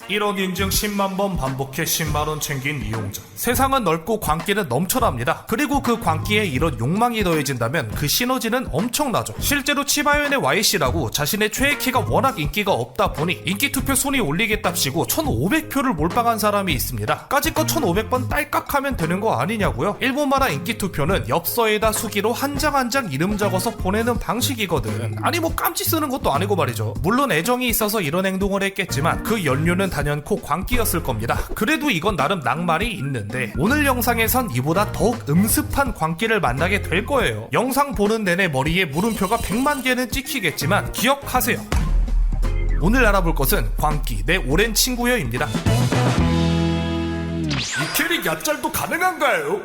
1억 인증 10만 번 반복해 10만원 챙긴 이용자. 세상은 넓고 광기는 넘쳐납니다. 그리고 그 광기에 이런 욕망이 더해진다면 그 시너지는 엄청나죠. 실제로 치바현의 YC라고 자신의 최애 키가 워낙 인기가 없다 보니 인기투표 순위 올리겠답시고 1500표를 몰빵한 사람이 있습니다. 까짓거 1500번 딸깍하면 되는 거 아니냐고요? 일본 만화 인기투표는 엽서에다 수기로 한 장 한 장 이름 적어서 보내는 방식이거든. 아니 뭐 깜지 쓰는 것도 아니고 말이죠. 물론 애정이 있어서 이런 행동을 했겠지만 그 연료는 단연코 광기였을 겁니다. 그래도 이건 나름 낭만이 있는데 오늘 영상에선 이보다 더욱 음습한 광기를 만나게 될 거예요. 영상 보는 내내 머리에 물음표가 100만 개는 찍히겠지만 기억하세요. 오늘 알아볼 것은 광기 내 오랜 친구여입니다. 이 캐릭 야짤도 가능한가요?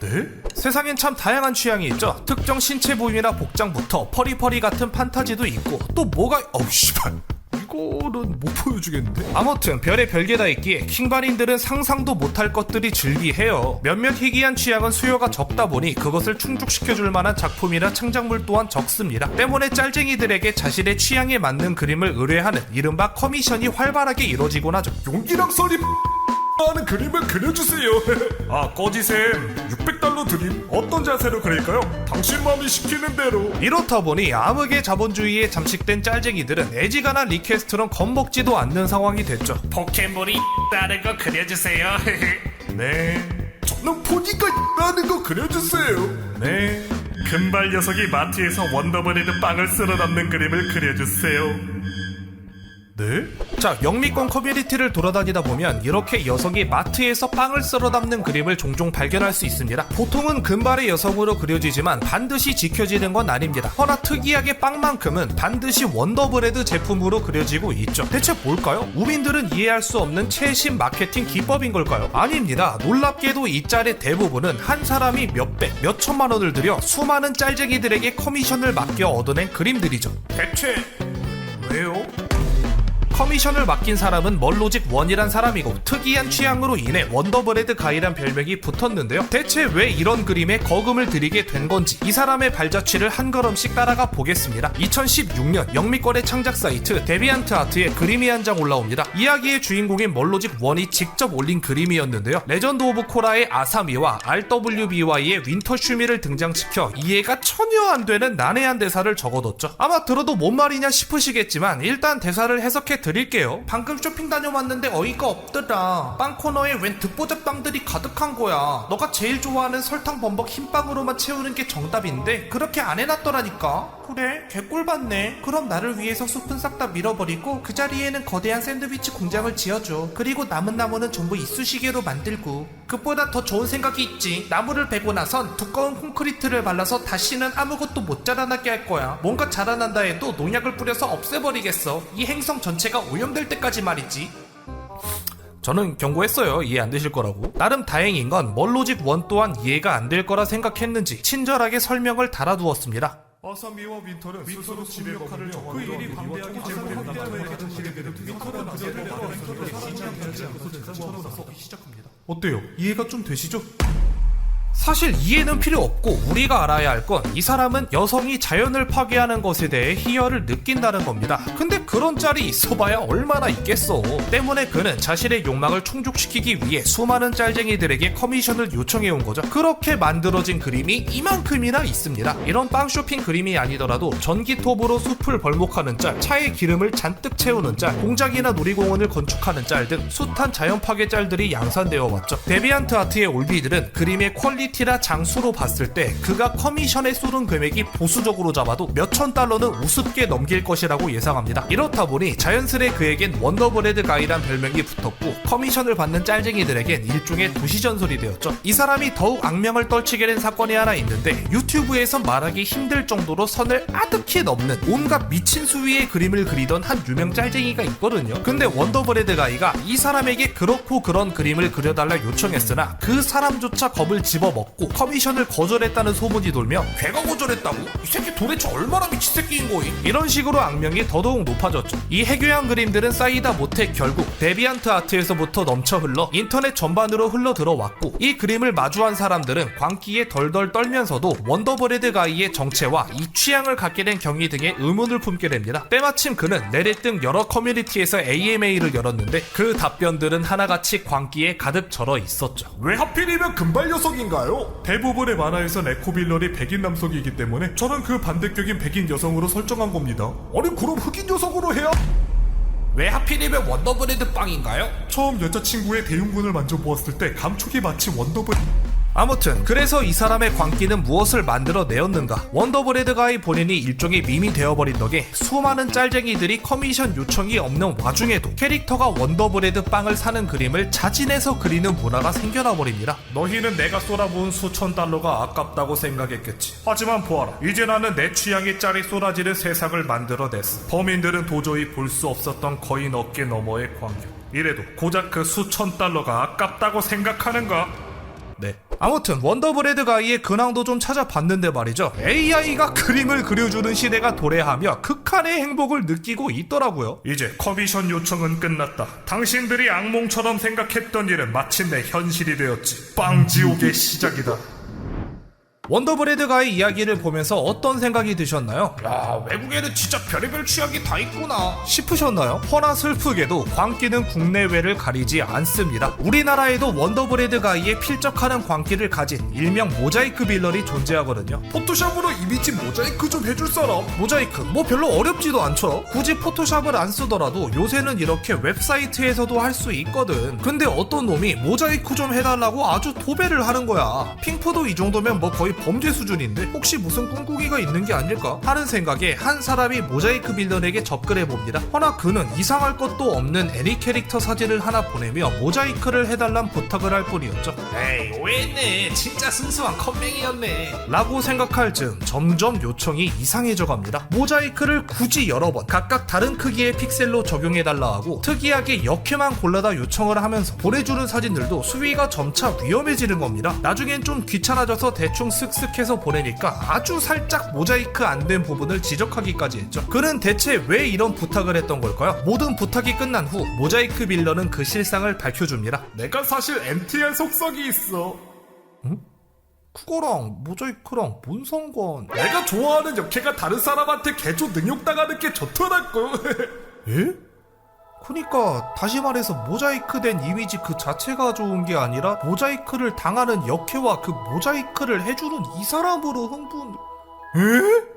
네? 세상엔 참 다양한 취향이 있죠. 특정 신체 부위나 복장부터 퍼리퍼리 같은 판타지도 있고 또 뭐가 어우 씨발 이거는 못 보여주겠는데? 아무튼 별의 별게 다 있기에 킹반인들은 상상도 못할 것들이 즐비해요. 몇몇 희귀한 취향은 수요가 적다 보니 그것을 충족시켜줄 만한 작품이나 창작물 또한 적습니다. 때문에 짤쟁이들에게 자신의 취향에 맞는 그림을 의뢰하는 이른바 커미션이 활발하게 이루어지곤 하죠. 용기랑 설이 하는 그림을 그려주세요. 아 꺼지셈 600달러 드림. 어떤 자세로 그릴까요? 당신 마음이 시키는 대로. 이렇다 보니 암흑의 자본주의에 잠식된 짤쟁이들은 애지간한 리퀘스트는 겁먹지도 않는 상황이 됐죠. 포켓몬이 다른 거 그려주세요. 네. 저는 포니까 라는 거 그려주세요. 네. 금발 녀석이 마트에서 원더브레드 빵을 쓸어 담는 그림을 그려주세요. 네? 자, 영미권 커뮤니티를 돌아다니다 보면 이렇게 녀석이 마트에서 빵을 썰어 담는 그림을 종종 발견할 수 있습니다. 보통은 금발의 여성으로 그려지지만 반드시 지켜지는 건 아닙니다. 허나 특이하게 빵만큼은 반드시 원더브레드 제품으로 그려지고 있죠. 대체 뭘까요? 우민들은 이해할 수 없는 최신 마케팅 기법인 걸까요? 아닙니다. 놀랍게도 이 짤의 대부분은 한 사람이 몇백, 몇천만 원을 들여 수많은 짤쟁이들에게 커미션을 맡겨 얻어낸 그림들이죠. 대체 왜요? 커미션을 맡긴 사람은 멀로직 원이란 사람이고 특이한 취향으로 인해 원더브레드 가이란 별명이 붙었는데요. 대체 왜 이런 그림에 거금을 들이게 된 건지 이 사람의 발자취를 한 걸음씩 따라가 보겠습니다. 2016년 영미권의 창작 사이트 데비안트 아트에 그림이 한 장 올라옵니다. 이야기의 주인공인 멀로직 원이 직접 올린 그림이었는데요. 레전드 오브 코라의 아사미와 RWBY의 윈터슈미를 등장시켜 이해가 전혀 안 되는 난해한 대사를 적어뒀죠. 아마 들어도 뭔 말이냐 싶으시겠지만 일단 대사를 해석해 드릴게요. 방금 쇼핑 다녀왔는데 어이가 없더라. 빵 코너에 웬 듣보잡 빵들이 가득한 거야. 너가 제일 좋아하는 설탕 범벅 흰빵으로만 채우는 게 정답인데 그렇게 안 해놨더라니까. 그래? 개꿀 받네. 그럼 나를 위해서 숲은 싹 다 밀어버리고 그 자리에는 거대한 샌드위치 공장을 지어줘. 그리고 남은 나무는 전부 이쑤시개로 만들고. 그보다 더 좋은 생각이 있지. 나무를 베고 나선 두꺼운 콘크리트를 발라서 다시는 아무것도 못 자라나게 할 거야. 뭔가 자라난다 해도 농약을 뿌려서 없애버리겠어. 이 행성 전체가 오염될 때까지 말이지. 저는 경고했어요. 이해 안 되실 거라고. 나름 다행인 건 멀로직 원 또한 이해가 안 될 거라 생각했는지 친절하게 설명을 달아두었습니다. 아사미와 윈터는 스스로 지배 역할을 그 일이 방대하게 제공된 남자와의 같은 시대들은 윈터는 시작합니다. 어때요? 이해가 좀 되시죠? 사실 이해는 필요 없고 우리가 알아야 할 건 이 사람은 여성이 자연을 파괴하는 것에 대해 희열을 느낀다는 겁니다. 근데 그런 짤이 있어봐야 얼마나 있겠어. 때문에 그는 자신의 욕망을 충족시키기 위해 수많은 짤쟁이들에게 커미션을 요청해온 거죠. 그렇게 만들어진 그림이 이만큼이나 있습니다. 이런 빵 쇼핑 그림이 아니더라도 전기톱으로 숲을 벌목하는 짤, 차에 기름을 잔뜩 채우는 짤, 공장이나 놀이공원을 건축하는 짤 등 숱한 자연 파괴 짤들이 양산되어 왔죠. 데비안트 아트의 올비들은 그림의 퀄리티나 장수로 봤을 때 그가 커미션에 쏘는 금액이 보수적으로 잡아도 몇천 달러는 우습게 넘길 것이라고 예상합니다. 이렇다 보니 자연스레 그에겐 원더브레드 가이란 별명이 붙었고 커미션을 받는 짤쟁이들에겐 일종의 도시전설이 되었죠. 이 사람이 더욱 악명을 떨치게 된 사건이 하나 있는데 유튜브에서 말하기 힘들 정도로 선을 아득히 넘는 온갖 미친 수위의 그림을 그리던 한 유명 짤쟁이가 있거든요. 근데 원더브레드 가이가 이 사람에게 그렇고 그런 그림을 그려달라 요청했으나 그 사람조차 겁을 집어 먹고 커미션을 거절했다는 소문이 돌며 걔가 거절했다고? 이 새끼 도대체 얼마나 미친 새끼인 거임? 이런 식으로 악명이 더더욱 높아졌죠. 이 해괴한 그림들은 쌓이다 못해 결국 데비안트 아트에서부터 넘쳐 흘러 인터넷 전반으로 흘러 들어왔고, 이 그림을 마주한 사람들은 광기에 덜덜 떨면서도 원더브레드 가이의 정체와 이 취향을 갖게 된 경위 등에 의문을 품게 됩니다. 때마침 그는 내릴 등 여러 커뮤니티에서 AMA를 열었는데 그 답변들은 하나같이 광기에 가득 절어 있었죠. 왜 하필이면 금발 녀석인가요? 대부분의 만화에서 에코빌런이 백인 남성이기 때문에 저는 그 반대격인 백인 여성으로 설정한 겁니다. 아니 그럼 흑인 여성으로 해야? 왜 하필이면 원더브레드 빵인가요? 처음 여자친구의 대흉근을 만져보았을 때 감촉이 마치 원더브레드. 아무튼 그래서 이 사람의 광기는 무엇을 만들어내었는가? 원더브레드 가이 본인이 일종의 밈이 되어버린 덕에 수많은 짤쟁이들이 커미션 요청이 없는 와중에도 캐릭터가 원더브레드 빵을 사는 그림을 자진해서 그리는 문화가 생겨나 버립니다. 너희는 내가 쏟아부은 수천 달러가 아깝다고 생각했겠지. 하지만 보아라, 이제 나는 내 취향의 짤이 쏟아지는 세상을 만들어냈어. 범인들은 도저히 볼 수 없었던 거인 어깨 너머의 광경. 이래도 고작 그 수천 달러가 아깝다고 생각하는가? 네. 아무튼 원더브레드 가이의 근황도 좀 찾아봤는데 말이죠, AI가 그림을 그려주는 시대가 도래하며 극한의 행복을 느끼고 있더라고요. 이제 커미션 요청은 끝났다. 당신들이 악몽처럼 생각했던 일은 마침내 현실이 되었지. 빵지옥의 시작이다. 원더브레드 가이 이야기를 보면서 어떤 생각이 드셨나요? 야, 외국에는 진짜 별의별 취향이 다 있구나 싶으셨나요? 허나 슬프게도 광기는 국내외를 가리지 않습니다. 우리나라에도 원더브레드 가이에 필적하는 광기를 가진 일명 모자이크 빌런이 존재하거든요. 포토샵으로 이미지 모자이크 좀 해줄 사람? 모자이크 뭐 별로 어렵지도 않죠. 굳이 포토샵을 안 쓰더라도 요새는 이렇게 웹사이트에서도 할 수 있거든. 근데 어떤 놈이 모자이크 좀 해달라고 아주 도배를 하는 거야. 핑프도 이 정도면 뭐 거의 범죄 수준인데 혹시 무슨 꿍꿍이가 있는 게 아닐까 하는 생각에 한 사람이 모자이크 빌런에게 접근해 봅니다. 허나 그는 이상할 것도 없는 애니 캐릭터 사진을 하나 보내며 모자이크를 해달란 부탁을 할 뿐이었죠. 에이, 오해했네. 진짜 순수한 컴맹이었네 라고 생각할 즈음 점점 요청이 이상해져 갑니다. 모자이크를 굳이 여러 번 각각 다른 크기의 픽셀로 적용해달라 하고 특이하게 역해만 골라다 요청을 하면서 보내주는 사진들도 수위가 점차 위험해지는 겁니다. 나중엔 좀 귀찮아져서 대충 쓱쓱해서 보내니까 아주 살짝 모자이크 안 된 부분을 지적하기까지 했죠. 그는 대체 왜 이런 부탁을 했던 걸까요? 모든 부탁이 끝난 후 모자이크 빌런은 그 실상을 밝혀줍니다. 내가 사실 MTR 속성이 있어. 그거랑 모자이크랑 뭔 상관? 내가 좋아하는 역해가 다른 사람한테 개조 능욕당하는 게 좋더라고. 에? 그니까 다시 말해서 모자이크 된 이미지 그 자체가 좋은 게 아니라 모자이크를 당하는 역해와 그 모자이크를 해주는 이 사람으로 흥분. 에?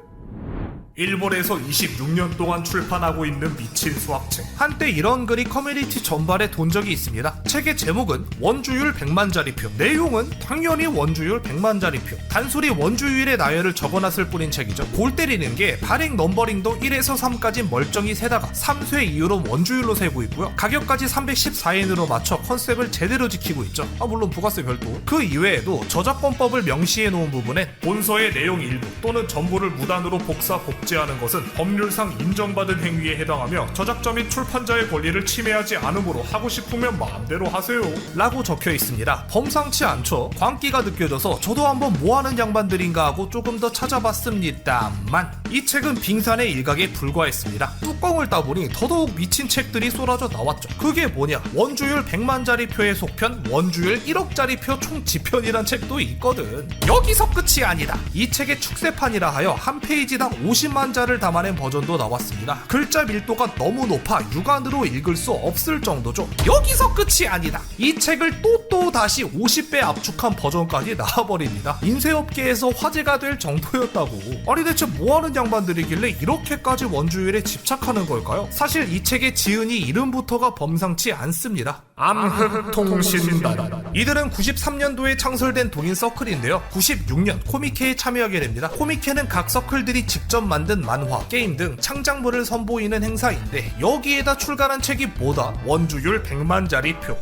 일본에서 26년 동안 출판하고 있는 미친 수학책. 한때 이런 글이 커뮤니티 전반에 돈 적이 있습니다. 책의 제목은 원주율 100만짜리표, 내용은 당연히 원주율 100만짜리표. 단순히 원주율의 나열을 적어놨을 뿐인 책이죠. 골 때리는 게 발행 넘버링도 1에서 3까지 멀쩡히 세다가 3쇄 이후로 원주율로 세고 있고요. 가격까지 314엔으로 맞춰 컨셉을 제대로 지키고 있죠. 물론 부가세 별도. 그 이외에도 저작권법을 명시해 놓은 부분엔 본서의 내용 일부 또는 전부를 무단으로 복제하는 것은 법률상 인정받은 행위에 해당하며 저작자 및 출판자의 권리를 침해하지 않으므로 하고 싶으면 마음대로 하세요 라고 적혀 있습니다. 범상치 않죠. 광기가 느껴져서 저도 한번 뭐하는 양반들인가 하고 조금 더 찾아봤습니다만 이 책은 빙산의 일각에 불과했습니다. 뚜껑을 따보니 더더욱 미친 책들이 쏟아져 나왔죠. 그게 뭐냐, 원주율 100만짜리 표의 속편, 원주율 1억짜리 표 총 지편이란 책도 있거든. 여기서 끝이 아니다. 이 책의 축세판이라 하여 한 페이지당 50만자를 담아낸 버전도 나왔습니다. 글자 밀도가 너무 높아 육안으로 읽을 수 없을 정도죠. 여기서 끝이 아니다. 이 책을 또 다시 50배 압축한 버전까지 나와버립니다. 인쇄업계에서 화제가 될 정도였다고. 아니 대체 뭐하는 양반들이길래 이렇게까지 원주율에 집착하는 걸까요? 사실 이 책의 지은이 이름부터가 범상치 않습니다. 암흑통신단. 이들은 93년도에 창설된 동인 서클인데요. 96년 코미케에 참여하게 됩니다. 코미케는 각 서클들이 직접 만든 만화, 게임 등 창작물을 선보이는 행사인데 여기에다 출간한 책이 뭐다? 원주율 100만짜리 표.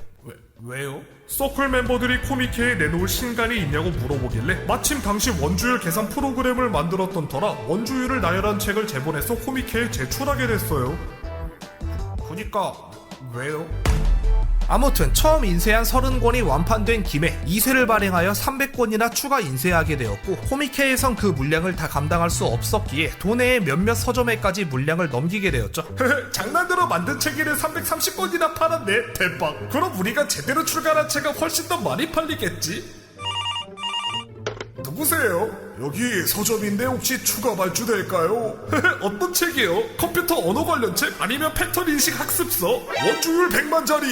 왜요? 서클 멤버들이 코미케에 내놓을 신간이 있냐고 물어보길래 마침 당시 원주율 계산 프로그램을 만들었던 터라 원주율을 나열한 책을 제본해서 코미케에 제출하게 됐어요. 그니까 왜요? 아무튼 처음 인쇄한 30권이 완판된 김에 2쇄를 발행하여 300권이나 추가 인쇄하게 되었고, 코미케에선 그 물량을 다 감당할 수 없었기에 도내의 몇몇 서점에까지 물량을 넘기게 되었죠. 장난으로 만든 책이를 330권이나 팔았네. 대박. 그럼 우리가 제대로 출간한 책은 훨씬 더 많이 팔리겠지? 누구세요? 여기 서점인데 혹시 추가 발주될까요? 어떤 책이요? 컴퓨터 언어 관련 책? 아니면 패턴 인식 학습서? 원주율 100만짜리!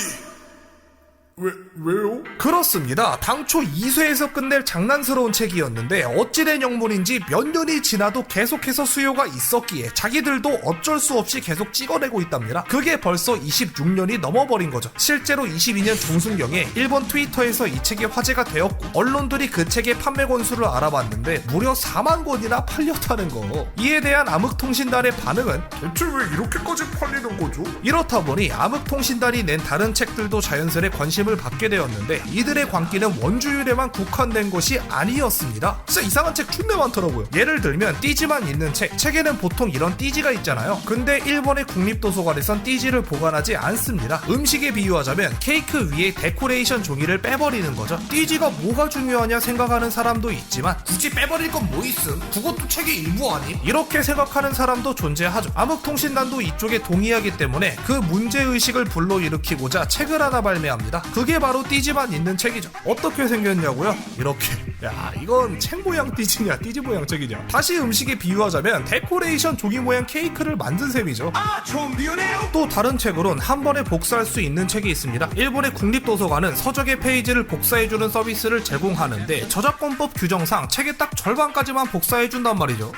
왜요? 그렇습니다. 당초 2쇄에서 끝낼 장난스러운 책이었는데 어찌된 영문인지 몇 년이 지나도 계속해서 수요가 있었기에 자기들도 어쩔 수 없이 계속 찍어내고 있답니다. 그게 벌써 26년이 넘어버린 거죠. 실제로 22년 중순경에 일본 트위터에서 이 책이 화제가 되었고, 언론들이 그 책의 판매 권수를 알아봤는데 무려 4만 권이나 팔렸다는 거. 이에 대한 암흑통신단의 반응은 대체 왜 이렇게까지 팔리는 거죠? 이렇다 보니 암흑통신단이 낸 다른 책들도 자연스레 관심을 받게 되었는데, 이들의 광기는 원주율에만 국한된 것이 아니었습니다. 진짜 이상한 책 존나 많더라고요. 예를 들면 띠지만 있는 책에는 보통 이런 띠지가 있잖아요. 근데 일본의 국립도서관에선 띠지를 보관하지 않습니다. 음식에 비유하자면 케이크 위에 데코레이션 종이를 빼버리는 거죠. 띠지가 뭐가 중요하냐 생각하는 사람도 있지만, 굳이 빼버릴 건 뭐 있음? 그것도 책의 일부 아니? 이렇게 생각하는 사람도 존재하죠. 암흑통신단도 이쪽에 동의하기 때문에 그 문제의식을 불러일으키고자 책을 하나 발매합니다. 그게 바로 띠지만 있는 책이죠. 어떻게 생겼냐고요? 이렇게. 야, 이건 책 모양 띠지냐 띠지 모양 책이냐. 다시 음식에 비유하자면 데코레이션 종이 모양 케이크를 만든 셈이죠. 좀 미안해요. 또 다른 책으론 한 번에 복사할 수 있는 책이 있습니다. 일본의 국립도서관은 서적의 페이지를 복사해주는 서비스를 제공하는데, 저작권법 규정상 책의 딱 절반까지만 복사해준단 말이죠.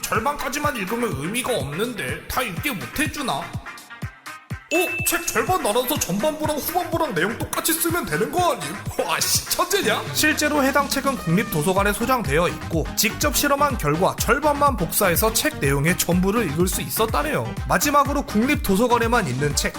절반까지만 읽으면 의미가 없는데 다 읽게 못해주나? 책 절반 나눠서 전반부랑 후반부랑 내용 똑같이 쓰면 되는 거 아님? 와씨 천재냐? 실제로 해당 책은 국립도서관에 소장되어 있고, 직접 실험한 결과 절반만 복사해서 책 내용의 전부를 읽을 수 있었다네요. 마지막으로 국립도서관에만 있는 책,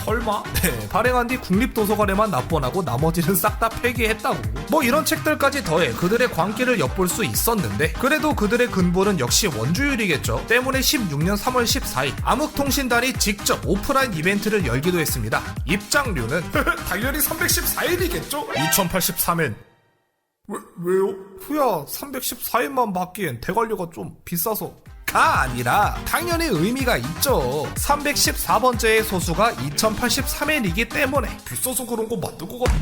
설마? 네, 발행한 뒤 국립도서관에만 납본하고 나머지는 싹 다 폐기했다고. 뭐 이런 책들까지 더해 그들의 광기를 엿볼 수 있었는데, 그래도 그들의 근본은 역시 원주율이겠죠. 때문에 16년 3월 14일 암흑통신단이 직접 오프라인 이벤트를 열기도 했습니다. 입장료는 당연히 314일이겠죠? 2083엔 왜요? 후야 314일만 받기엔 대관료가 좀 비싸서 가 아니라 당연히 의미가 있죠. 314번째의 소수가 2083엔이기 때문에. 비싸서 그런 거 맞는 거 같...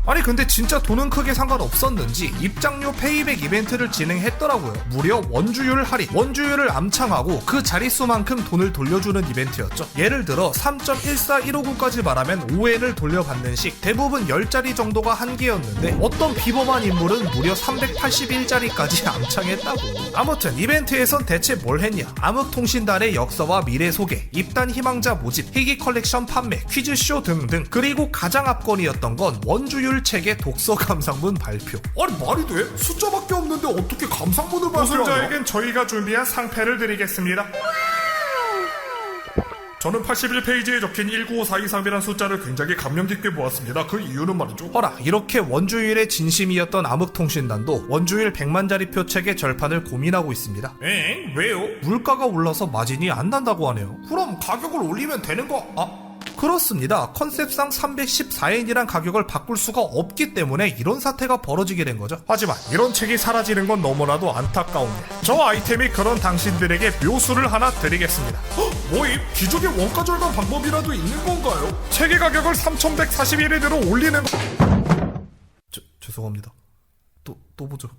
아니 근데 진짜 돈은 크게 상관없었는지 입장료 페이백 이벤트를 진행했더라고요. 무려 원주율 할인, 원주율을 암창하고 그 자릿수만큼 돈을 돌려주는 이벤트였죠. 예를 들어 3.14159까지 말하면 5엔을 돌려받는 식, 대부분 10자리 정도가 한계였는데 어떤 비범한 인물은 무려 381자리까지 암창했다고. 아무튼 이벤트에선 대체 뭘 했냐? 암흑통신단의 역사와 미래 소개, 입단 희망자 모집, 희귀 컬렉션 판매, 퀴즈쇼 등등. 그리고 가장 압권이었던 건 원주율 책의 독서 감상문 발표. 아니 말이 돼? 숫자밖에 없는데 어떻게 감상문을 발표하냐? 우승자에겐 저희가 준비한 상패를 드리겠습니다. 저는 81페이지에 적힌 1954233이라는 숫자를 굉장히 감명 깊게 보았습니다. 그 이유는 말이죠. 허라, 이렇게 원주율의 진심이었던 암흑통신단도 원주율 100만자리 표 책의 절판을 고민하고 있습니다. 엥? 왜요? 물가가 올라서 마진이 안 난다고 하네요. 그럼 가격을 올리면 되는 거... 그렇습니다. 컨셉상 314엔이란 가격을 바꿀 수가 없기 때문에 이런 사태가 벌어지게 된 거죠. 하지만 이런 책이 사라지는 건 너무나도 안타까운 일. 저 아이템이 그런 당신들에게 묘수를 하나 드리겠습니다. 뭐임? 기존의 원가 절감 방법이라도 있는 건가요? 책의 가격을 3141엔으로 올리는 거... 죄송합니다. 또 보죠.